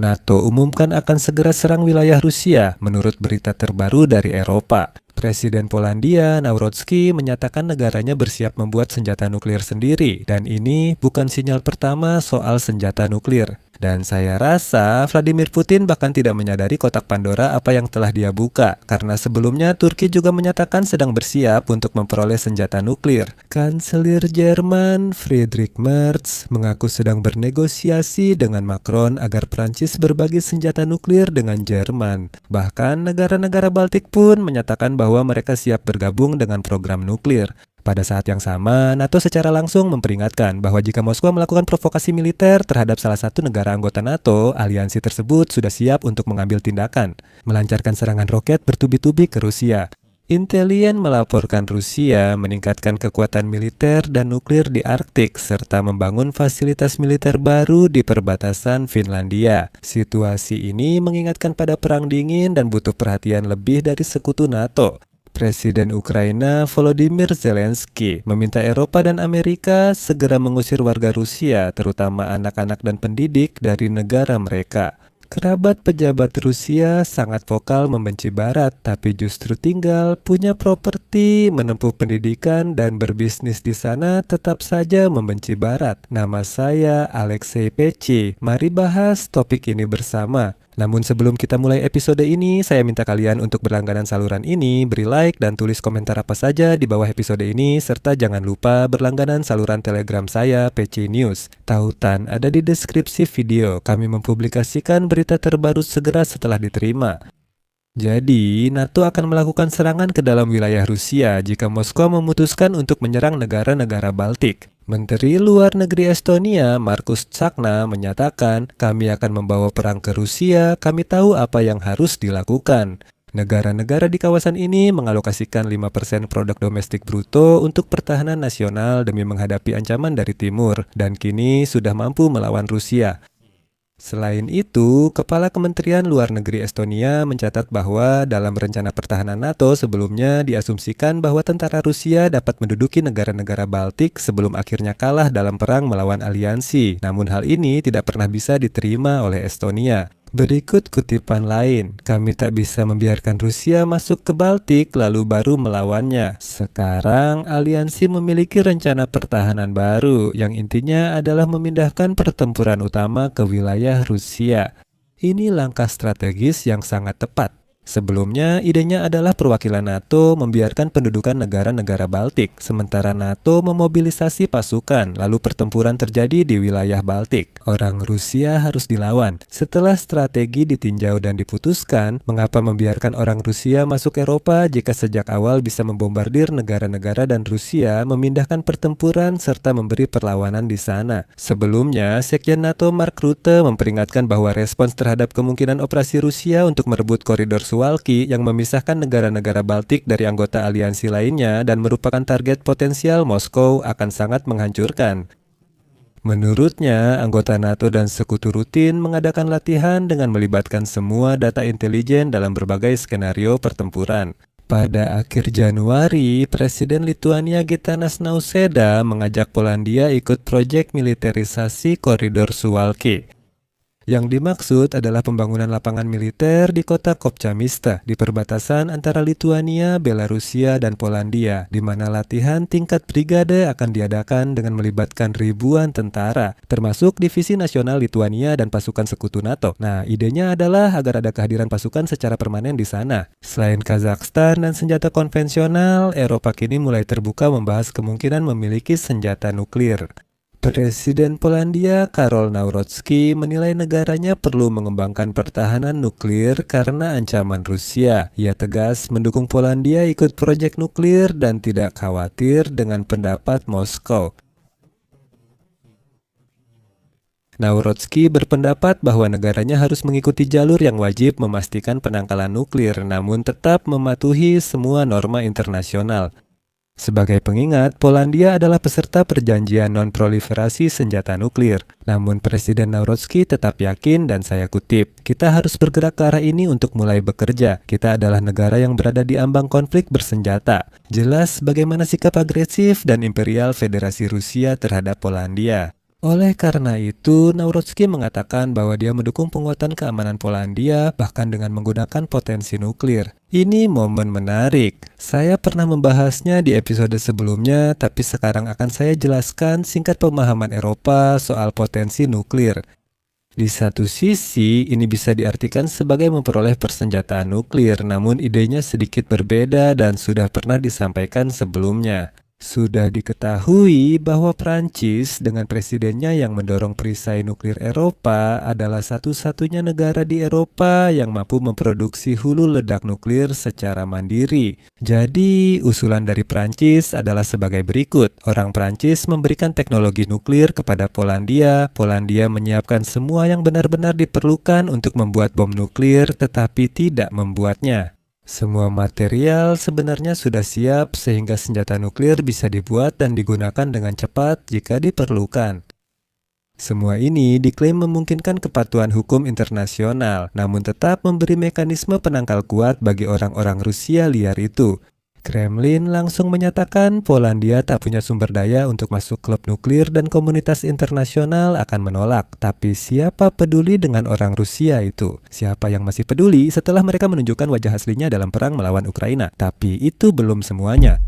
NATO umumkan akan segera serang wilayah Rusia, menurut berita terbaru dari Eropa. Presiden Polandia, Nawrocki, menyatakan negaranya bersiap membuat senjata nuklir sendiri, dan ini bukan sinyal pertama soal senjata nuklir. Dan saya rasa Vladimir Putin bahkan tidak menyadari kotak Pandora apa yang telah dia buka, karena sebelumnya Turki juga menyatakan sedang bersiap untuk memperoleh senjata nuklir. Kanselir Jerman Friedrich Merz mengaku sedang bernegosiasi dengan Macron agar Prancis berbagi senjata nuklir dengan Jerman. Bahkan negara-negara Baltik pun menyatakan bahwa mereka siap bergabung dengan program nuklir. Pada saat yang sama, NATO secara langsung memperingatkan bahwa jika Moskow melakukan provokasi militer terhadap salah satu negara anggota NATO, aliansi tersebut sudah siap untuk mengambil tindakan, melancarkan serangan roket bertubi-tubi ke Rusia. Intellian melaporkan Rusia meningkatkan kekuatan militer dan nuklir di Arktik serta membangun fasilitas militer baru di perbatasan Finlandia. Situasi ini mengingatkan pada Perang Dingin dan butuh perhatian lebih dari sekutu NATO. Presiden Ukraina Volodymyr Zelensky meminta Eropa dan Amerika segera mengusir warga Rusia, terutama anak-anak dan pendidik dari negara mereka. Kerabat pejabat Rusia sangat vokal membenci Barat, tapi justru tinggal, punya properti, menempuh pendidikan, dan berbisnis di sana tetap saja membenci Barat. Nama saya Alexei Peci. Mari bahas topik ini bersama. Namun sebelum kita mulai episode ini, saya minta kalian untuk berlangganan saluran ini, beri like dan tulis komentar apa saja di bawah episode ini, serta jangan lupa berlangganan saluran Telegram saya, PC News. Tautan ada di deskripsi video, kami mempublikasikan berita terbaru segera setelah diterima. Jadi, NATO akan melakukan serangan ke dalam wilayah Rusia jika Moskow memutuskan untuk menyerang negara-negara Baltik. Menteri Luar Negeri Estonia, Markus Tsakna, menyatakan, kami akan membawa perang ke Rusia, kami tahu apa yang harus dilakukan. Negara-negara di kawasan ini mengalokasikan 5% produk domestik bruto untuk pertahanan nasional demi menghadapi ancaman dari timur, dan kini sudah mampu melawan Rusia. Selain itu, Kepala Kementerian Luar Negeri Estonia mencatat bahwa dalam rencana pertahanan NATO sebelumnya diasumsikan bahwa tentara Rusia dapat menduduki negara-negara Baltik sebelum akhirnya kalah dalam perang melawan aliansi. Namun hal ini tidak pernah bisa diterima oleh Estonia. Berikut kutipan lain, kami tak bisa membiarkan Rusia masuk ke Baltik lalu baru melawannya. Sekarang aliansi memiliki rencana pertahanan baru yang intinya adalah memindahkan pertempuran utama ke wilayah Rusia. Ini langkah strategis yang sangat tepat. Sebelumnya, idenya adalah perwakilan NATO membiarkan pendudukan negara-negara Baltik, sementara NATO memobilisasi pasukan, lalu pertempuran terjadi di wilayah Baltik. Orang Rusia harus dilawan. Setelah strategi ditinjau dan diputuskan, mengapa membiarkan orang Rusia masuk Eropa jika sejak awal bisa membombardir negara-negara dan Rusia memindahkan pertempuran serta memberi perlawanan di sana? Sebelumnya, Sekjen NATO Mark Rutte memperingatkan bahwa respons terhadap kemungkinan operasi Rusia untuk merebut koridor Suwalki yang memisahkan negara-negara Baltik dari anggota aliansi lainnya dan merupakan target potensial Moskow akan sangat menghancurkan. Menurutnya, anggota NATO dan sekutu rutin mengadakan latihan dengan melibatkan semua data intelijen dalam berbagai skenario pertempuran. Pada akhir Januari, Presiden Lituania Gitanas Nausėda mengajak Polandia ikut proyek militerisasi koridor Suwalki. Yang dimaksud adalah pembangunan lapangan militer di kota Kopčamiste di perbatasan antara Lituania, Belarusia, dan Polandia, di mana latihan tingkat brigade akan diadakan dengan melibatkan ribuan tentara, termasuk Divisi Nasional Lituania dan pasukan sekutu NATO. Nah, idenya adalah agar ada kehadiran pasukan secara permanen di sana. Selain Kazakhstan dan senjata konvensional, Eropa kini mulai terbuka membahas kemungkinan memiliki senjata nuklir. Presiden Polandia Karol Nawrocki menilai negaranya perlu mengembangkan pertahanan nuklir karena ancaman Rusia. Ia tegas mendukung Polandia ikut proyek nuklir dan tidak khawatir dengan pendapat Moskow. Nawrocki berpendapat bahwa negaranya harus mengikuti jalur yang wajib memastikan penangkalan nuklir, namun tetap mematuhi semua norma internasional. Sebagai pengingat, Polandia adalah peserta perjanjian non-proliferasi senjata nuklir. Namun Presiden Nawrocki tetap yakin, dan saya kutip, kita harus bergerak ke arah ini untuk mulai bekerja. Kita adalah negara yang berada di ambang konflik bersenjata. Jelas bagaimana sikap agresif dan imperial Federasi Rusia terhadap Polandia. Oleh karena itu, Nawrocki mengatakan bahwa dia mendukung penguatan keamanan Polandia bahkan dengan menggunakan potensi nuklir. Ini momen menarik. Saya pernah membahasnya di episode sebelumnya, tapi sekarang akan saya jelaskan singkat pemahaman Eropa soal potensi nuklir. Di satu sisi, ini bisa diartikan sebagai memperoleh persenjataan nuklir, namun idenya sedikit berbeda dan sudah pernah disampaikan sebelumnya. Sudah diketahui bahwa Prancis dengan presidennya yang mendorong perisai nuklir Eropa adalah satu-satunya negara di Eropa yang mampu memproduksi hulu ledak nuklir secara mandiri. Jadi, usulan dari Prancis adalah sebagai berikut. Orang Prancis memberikan teknologi nuklir kepada Polandia. Polandia menyiapkan semua yang benar-benar diperlukan untuk membuat bom nuklir, tetapi tidak membuatnya. Semua material sebenarnya sudah siap sehingga senjata nuklir bisa dibuat dan digunakan dengan cepat jika diperlukan. Semua ini diklaim memungkinkan kepatuhan hukum internasional, namun tetap memberi mekanisme penangkal kuat bagi orang-orang Rusia liar itu. Kremlin langsung menyatakan Polandia tak punya sumber daya untuk masuk klub nuklir dan komunitas internasional akan menolak. Tapi siapa peduli dengan orang Rusia itu? Siapa yang masih peduli setelah mereka menunjukkan wajah aslinya dalam perang melawan Ukraina? Tapi itu belum semuanya.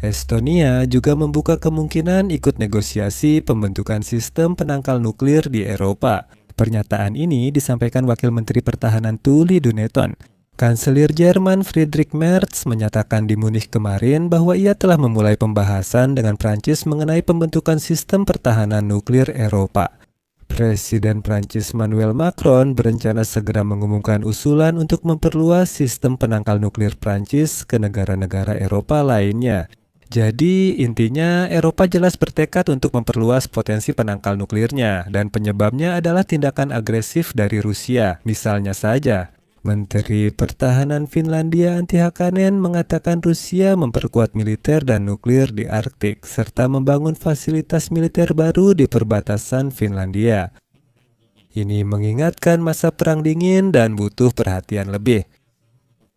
Estonia juga membuka kemungkinan ikut negosiasi pembentukan sistem penangkal nuklir di Eropa. Pernyataan ini disampaikan Wakil Menteri Pertahanan Tuli Duneton. Kanselir Jerman Friedrich Merz menyatakan di Munich kemarin bahwa ia telah memulai pembahasan dengan Prancis mengenai pembentukan sistem pertahanan nuklir Eropa. Presiden Prancis Emmanuel Macron berencana segera mengumumkan usulan untuk memperluas sistem penangkal nuklir Prancis ke negara-negara Eropa lainnya. Jadi intinya Eropa jelas bertekad untuk memperluas potensi penangkal nuklirnya dan penyebabnya adalah tindakan agresif dari Rusia. Misalnya saja, Menteri Pertahanan Finlandia Antti Hakanen mengatakan Rusia memperkuat militer dan nuklir di Arktik serta membangun fasilitas militer baru di perbatasan Finlandia. Ini mengingatkan masa Perang Dingin dan butuh perhatian lebih.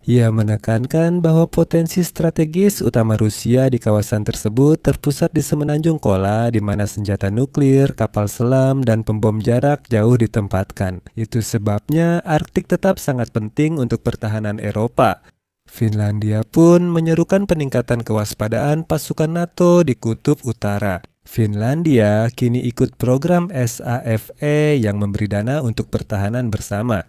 Ia menekankan bahwa potensi strategis utama Rusia di kawasan tersebut terpusat di Semenanjung Kola, di mana senjata nuklir, kapal selam, dan pembom jarak jauh ditempatkan. Itu sebabnya Arktik tetap sangat penting untuk pertahanan Eropa. Finlandia pun menyerukan peningkatan kewaspadaan pasukan NATO di Kutub Utara. Finlandia kini ikut program SAFE yang memberi dana untuk pertahanan bersama.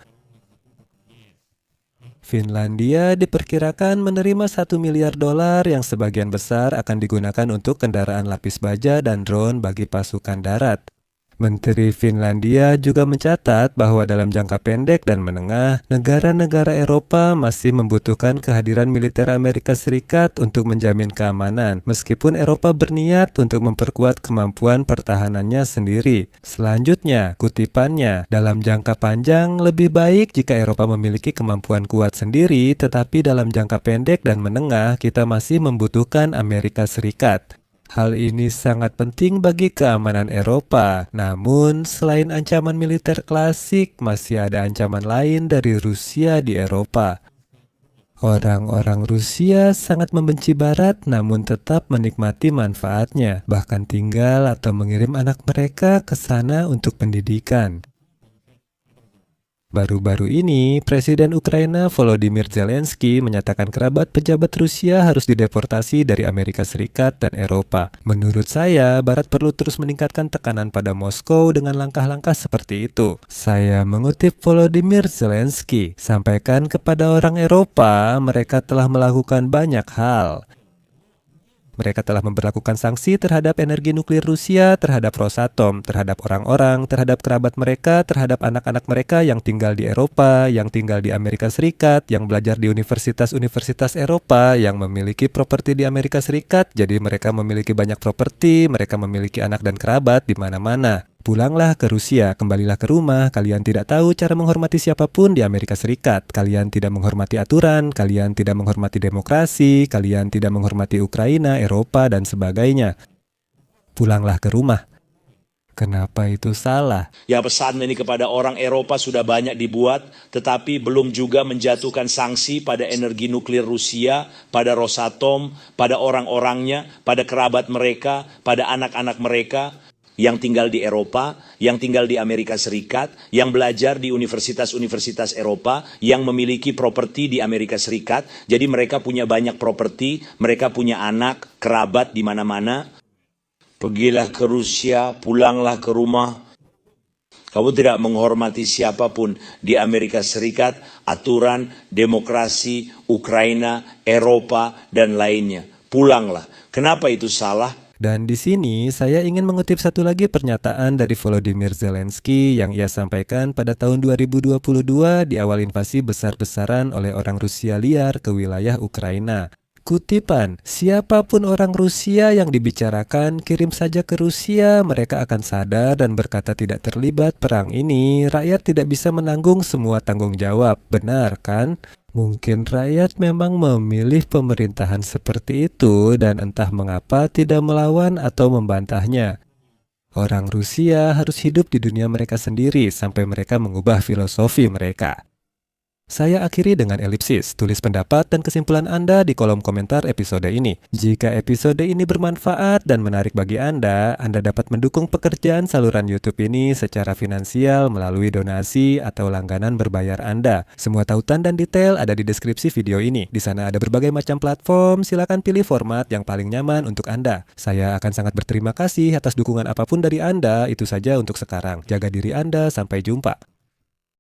Finlandia diperkirakan menerima $1 miliar yang sebagian besar akan digunakan untuk kendaraan lapis baja dan drone bagi pasukan darat. Menteri Finlandia juga mencatat bahwa dalam jangka pendek dan menengah, negara-negara Eropa masih membutuhkan kehadiran militer Amerika Serikat untuk menjamin keamanan, meskipun Eropa berniat untuk memperkuat kemampuan pertahanannya sendiri. Selanjutnya, kutipannya, dalam jangka panjang lebih baik jika Eropa memiliki kemampuan kuat sendiri, tetapi dalam jangka pendek dan menengah kita masih membutuhkan Amerika Serikat. Hal ini sangat penting bagi keamanan Eropa. Namun, selain ancaman militer klasik, masih ada ancaman lain dari Rusia di Eropa. Orang-orang Rusia sangat membenci Barat namun tetap menikmati manfaatnya, bahkan tinggal atau mengirim anak mereka ke sana untuk pendidikan. Baru-baru ini, Presiden Ukraina Volodymyr Zelensky menyatakan kerabat pejabat Rusia harus dideportasi dari Amerika Serikat dan Eropa. Menurut saya, Barat perlu terus meningkatkan tekanan pada Moskow dengan langkah-langkah seperti itu. Saya mengutip Volodymyr Zelensky, sampaikan kepada orang Eropa, mereka telah melakukan banyak hal. Mereka telah memberlakukan sanksi terhadap energi nuklir Rusia, terhadap Rosatom, terhadap orang-orang, terhadap kerabat mereka, terhadap anak-anak mereka yang tinggal di Eropa, yang tinggal di Amerika Serikat, yang belajar di universitas-universitas Eropa, yang memiliki properti di Amerika Serikat. Jadi mereka memiliki banyak properti, mereka memiliki anak dan kerabat di mana-mana. Pulanglah ke Rusia, kembalilah ke rumah, kalian tidak tahu cara menghormati siapapun di Amerika Serikat, kalian tidak menghormati aturan, kalian tidak menghormati demokrasi, kalian tidak menghormati Ukraina, Eropa, dan sebagainya. Pulanglah ke rumah. Kenapa itu salah? Ya, pesan ini kepada orang Eropa sudah banyak dibuat, tetapi belum juga menjatuhkan sanksi pada energi nuklir Rusia, pada Rosatom, pada orang-orangnya, pada kerabat mereka, pada anak-anak mereka. yang tinggal di Eropa, yang tinggal di Amerika Serikat, yang belajar di universitas-universitas Eropa, yang memiliki properti di Amerika Serikat. Jadi mereka punya banyak properti, mereka punya anak, kerabat di mana-mana. Pergilah ke Rusia, pulanglah ke rumah. Kamu tidak menghormati siapapun di Amerika Serikat, aturan, demokrasi, Ukraina, Eropa, dan lainnya. Pulanglah. Kenapa itu salah? Dan di sini saya ingin mengutip satu lagi pernyataan dari Volodymyr Zelensky yang ia sampaikan pada tahun 2022 di awal invasi besar-besaran oleh orang Rusia liar ke wilayah Ukraina. Kutipan, siapapun orang Rusia yang dibicarakan, kirim saja ke Rusia, mereka akan sadar dan berkata tidak terlibat perang ini, rakyat tidak bisa menanggung semua tanggung jawab, benar kan? Mungkin rakyat memang memilih pemerintahan seperti itu dan entah mengapa tidak melawan atau membantahnya. Orang Rusia harus hidup di dunia mereka sendiri sampai mereka mengubah filosofi mereka. Saya akhiri dengan elipsis, tulis pendapat dan kesimpulan Anda di kolom komentar episode ini. Jika episode ini bermanfaat dan menarik bagi Anda dapat mendukung pekerjaan saluran YouTube ini secara finansial melalui donasi atau langganan berbayar Anda. Semua tautan dan detail ada di deskripsi video ini. Di sana ada berbagai macam platform, silakan pilih format yang paling nyaman untuk Anda. Saya akan sangat berterima kasih atas dukungan apapun dari Anda, itu saja untuk sekarang. Jaga diri Anda, sampai jumpa.